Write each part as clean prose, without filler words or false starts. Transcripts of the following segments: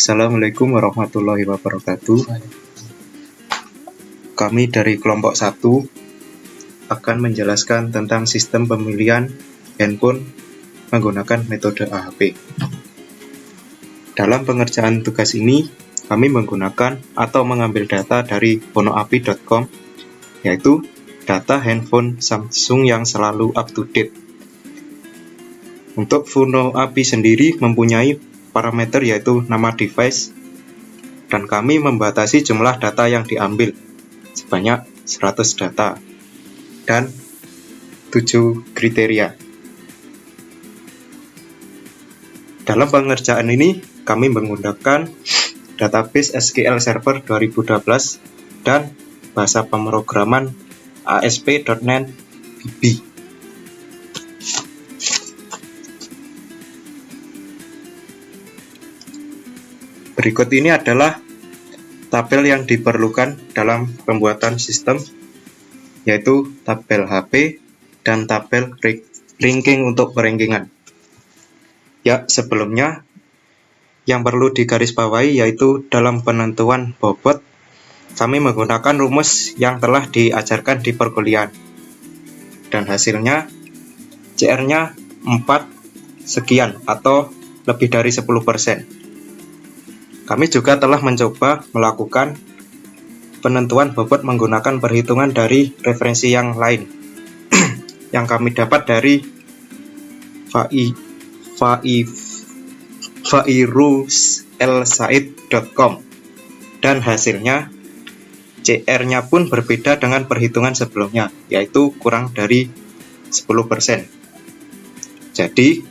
Assalamualaikum warahmatullahi wabarakatuh. Kami dari kelompok 1 akan menjelaskan tentang sistem pemilihan handphone menggunakan metode AHP. Dalam pengerjaan tugas ini, kami menggunakan atau mengambil data dari fonoapi.com, yaitu data handphone Samsung yang selalu up to date. Untuk Fonoapi sendiri mempunyai parameter yaitu nama device, dan kami membatasi jumlah data yang diambil sebanyak 100 data dan 7 kriteria. Dalam pengerjaan ini kami menggunakan database SQL Server 2012 dan bahasa pemrograman ASP.NET VB. Berikut ini adalah tabel yang diperlukan dalam pembuatan sistem, yaitu tabel HP dan tabel ranking untuk perankingan. Ya, sebelumnya yang perlu digarisbawahi yaitu dalam penentuan bobot, kami menggunakan rumus yang telah diajarkan di perkuliahan. Dan hasilnya CR-nya 4 sekian atau lebih dari 10%. Kami juga telah mencoba melakukan penentuan bobot menggunakan perhitungan dari referensi yang lain yang kami dapat dari fairuzlsaid.com, dan hasilnya CR-nya pun berbeda dengan perhitungan sebelumnya, yaitu kurang dari 10%. Jadi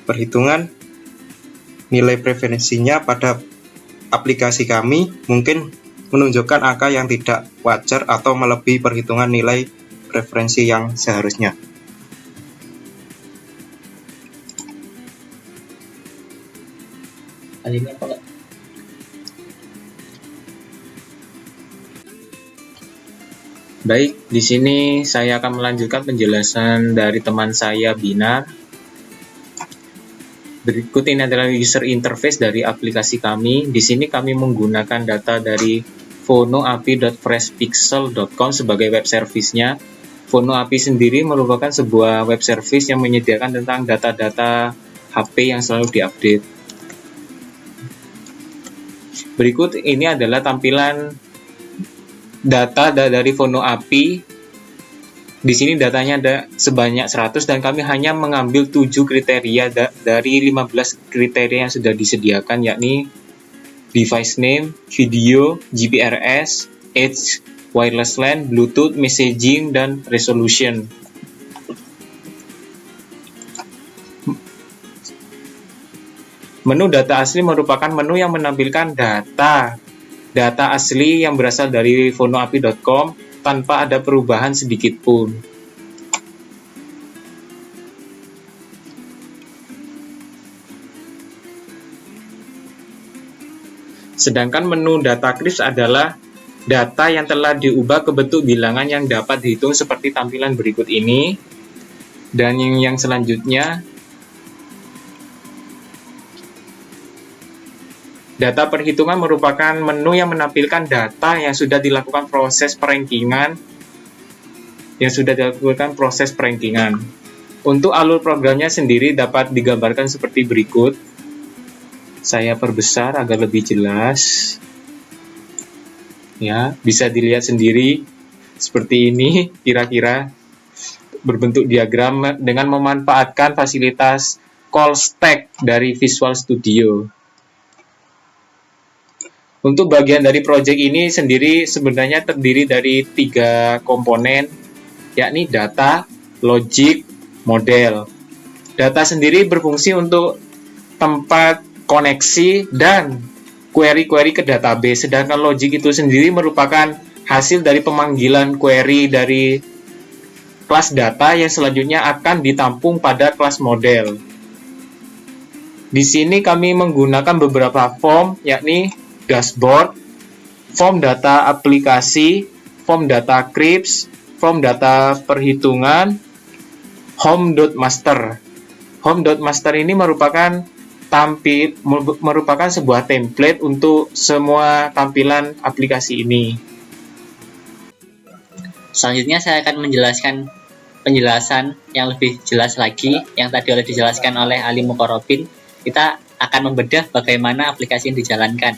perhitungan nilai preferensinya pada aplikasi kami mungkin menunjukkan angka yang tidak wajar atau melebihi perhitungan nilai preferensi yang seharusnya. Baik, di sini saya akan melanjutkan penjelasan dari teman saya Binar. Berikut ini adalah user interface dari aplikasi kami. Di sini kami menggunakan data dari fonoapi.freshpixel.com sebagai web service-nya. Fonoapi sendiri merupakan sebuah web service yang menyediakan tentang data-data HP yang selalu diupdate. Berikut ini adalah tampilan data dari Fonoapi. Di sini datanya ada sebanyak 100 dan kami hanya mengambil 7 kriteria dari 15 kriteria yang sudah disediakan, yakni device name, video, GPRS, age, wireless LAN, Bluetooth, messaging, dan resolution. Menu data asli merupakan menu yang menampilkan data asli yang berasal dari fonoapi.com tanpa ada perubahan sedikit pun. Sedangkan menu data crisp adalah data yang telah diubah ke bentuk bilangan yang dapat dihitung seperti tampilan berikut ini. Dan yang selanjutnya, data perhitungan merupakan menu yang menampilkan data yang sudah dilakukan proses perankingan. Untuk alur programnya sendiri dapat digambarkan seperti berikut. Saya perbesar agar lebih jelas. Ya, bisa dilihat sendiri seperti ini kira-kira berbentuk diagram dengan memanfaatkan fasilitas call stack dari Visual Studio. Untuk bagian dari project ini sendiri sebenarnya terdiri dari 3 komponen, yakni data, logic, model. Data sendiri berfungsi untuk tempat koneksi dan query-query ke database, sedangkan logic itu sendiri merupakan hasil dari pemanggilan query dari kelas data yang selanjutnya akan ditampung pada kelas model. Di sini kami menggunakan beberapa form, yakni dashboard, form data aplikasi, form data crisp, form data perhitungan, home.master. Home.master ini merupakan merupakan sebuah template untuk semua tampilan aplikasi ini. Selanjutnya saya akan menjelaskan penjelasan yang lebih jelas lagi yang tadi sudah dijelaskan oleh Ali Mukorobin. Kita akan membedah bagaimana aplikasi ini dijalankan.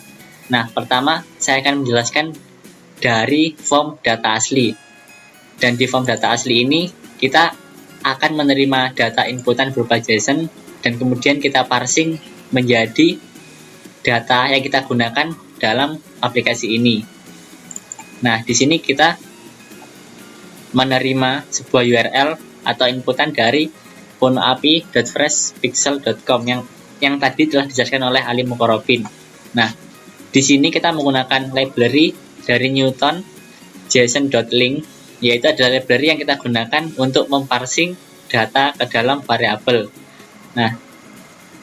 Nah, pertama saya akan menjelaskan dari form data asli. Dan di form data asli ini kita akan menerima data inputan berupa JSON dan kemudian kita parsing menjadi data yang kita gunakan dalam aplikasi ini. Nah, di sini kita menerima sebuah URL atau inputan dari phonoapi.freshpixel.com yang tadi telah dijelaskan oleh Ali Mukorobin. Nah, di sini kita menggunakan library dari Newton JSON.link, yaitu adalah library yang kita gunakan untuk memparsing data ke dalam variabel. Nah,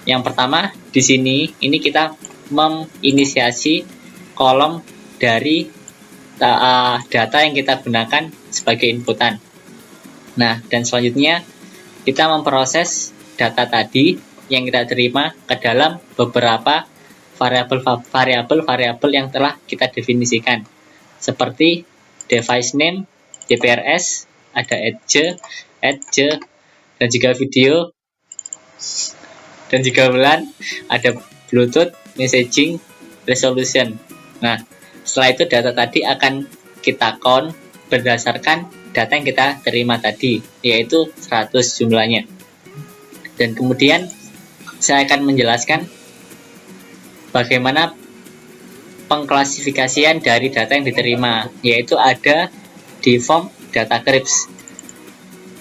yang pertama di sini ini kita menginisiasi kolom dari data yang kita gunakan sebagai inputan. Nah, dan selanjutnya kita memproses data tadi yang kita terima ke dalam beberapa variabel yang telah kita definisikan, seperti device name, DPRS, ada edge, dan juga video, dan juga bulan, ada Bluetooth, messaging, resolution. Nah, setelah itu data tadi akan kita count berdasarkan data yang kita terima tadi, yaitu 100 jumlahnya. Dan kemudian saya akan menjelaskan bagaimana pengklasifikasian dari data yang diterima, yaitu ada di form data crypts.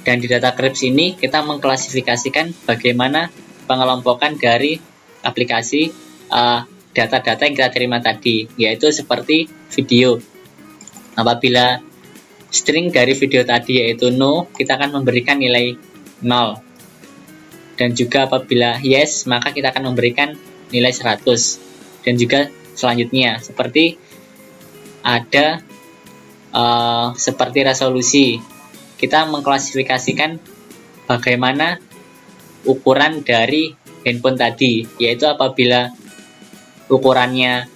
Dan di data crypts ini kita mengklasifikasikan bagaimana pengelompokan dari aplikasi data-data yang kita terima tadi, yaitu seperti video. Apabila string dari video tadi yaitu no, kita akan memberikan nilai 0. Dan juga apabila yes, maka kita akan memberikan nilai 100. Dan juga selanjutnya seperti ada seperti resolusi, kita mengklasifikasikan bagaimana ukuran dari handphone tadi, yaitu apabila ukurannya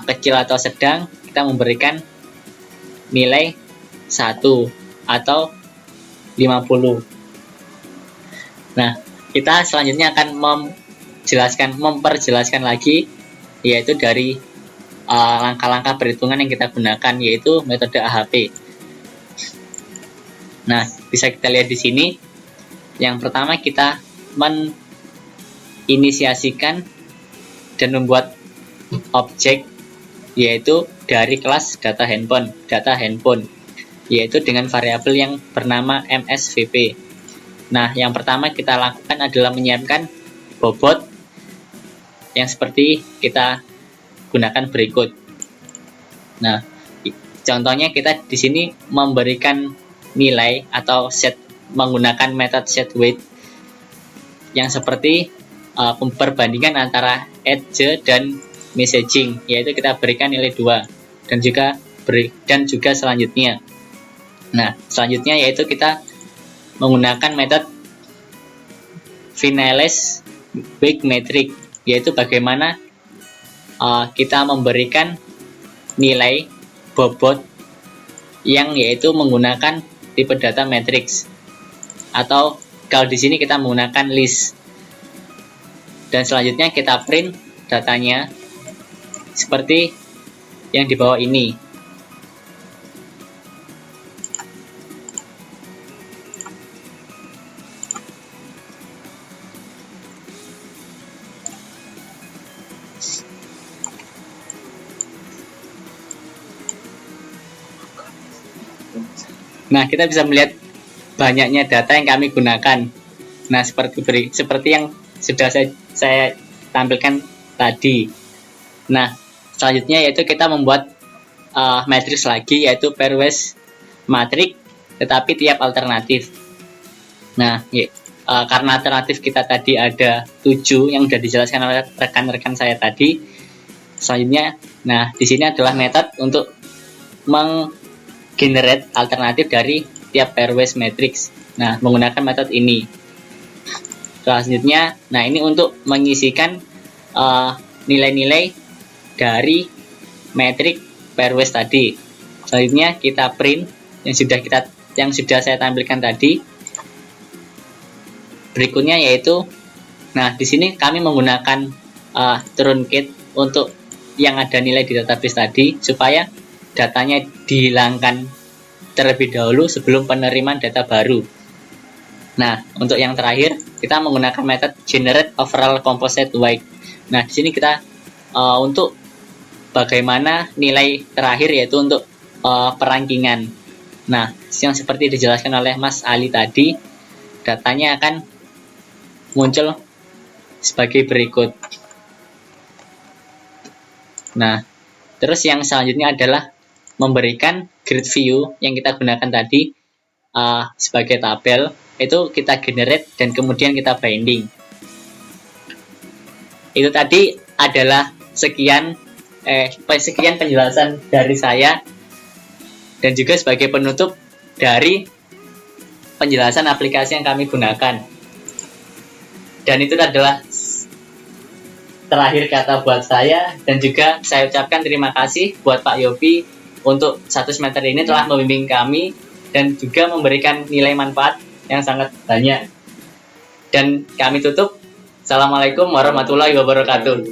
kecil atau sedang, kita memberikan nilai 1 atau 50. Nah, kita selanjutnya akan memperjelaskan lagi, yaitu dari langkah-langkah perhitungan yang kita gunakan, yaitu metode AHP. Nah, bisa kita lihat di sini. Yang pertama kita menginisiasikan dan membuat objek, yaitu dari kelas data handphone, yaitu dengan variabel yang bernama MSVP. Nah, yang pertama kita lakukan adalah menyiapkan bobot yang seperti kita gunakan berikut. Nah, contohnya kita di sini memberikan nilai atau set menggunakan metode set weight yang seperti perbandingan antara edge dan messaging, yaitu kita berikan nilai 2 dan juga selanjutnya. Nah, selanjutnya yaitu kita menggunakan metode finalize big metric, yaitu bagaimana kita memberikan nilai bobot yang yaitu menggunakan tipe data matrix, atau kalau di sini kita menggunakan list. Dan selanjutnya kita print datanya seperti yang di bawah ini. Nah, kita bisa melihat banyaknya data yang kami gunakan. Nah, seperti yang sudah saya tampilkan tadi. Nah, selanjutnya yaitu kita membuat matriks lagi, yaitu pairwise matrix, tetapi tiap alternatif. Nah, karena alternatif kita tadi ada 7 yang sudah dijelaskan oleh rekan-rekan saya tadi. Selanjutnya, nah di sini adalah metode untuk generate alternatif dari tiap pairwise matrix. Nah, menggunakan metode ini. Selanjutnya, nah ini untuk mengisikan nilai-nilai dari metrik pairwise tadi. Selanjutnya kita print yang sudah saya tampilkan tadi. Berikutnya yaitu, nah di sini kami menggunakan truncate untuk yang ada nilai di database tadi supaya datanya dihilangkan terlebih dahulu sebelum penerimaan data baru. Nah, untuk yang terakhir kita menggunakan metode generate overall composite weight. Nah, di sini kita untuk bagaimana nilai terakhir yaitu untuk perankingan. Nah, yang seperti dijelaskan oleh Mas Ali tadi, datanya akan muncul sebagai berikut. Nah, terus yang selanjutnya adalah memberikan grid view yang kita gunakan tadi sebagai tabel. Itu kita generate dan kemudian kita binding. Itu tadi adalah sekian penjelasan dari saya dan juga sebagai penutup dari penjelasan aplikasi yang kami gunakan. Dan itu adalah terakhir kata buat saya, dan juga saya ucapkan terima kasih buat Pak Yopi untuk 1 semester ini telah membimbing kami dan juga memberikan nilai manfaat yang sangat banyak. Dan kami tutup. Assalamualaikum warahmatullahi wabarakatuh.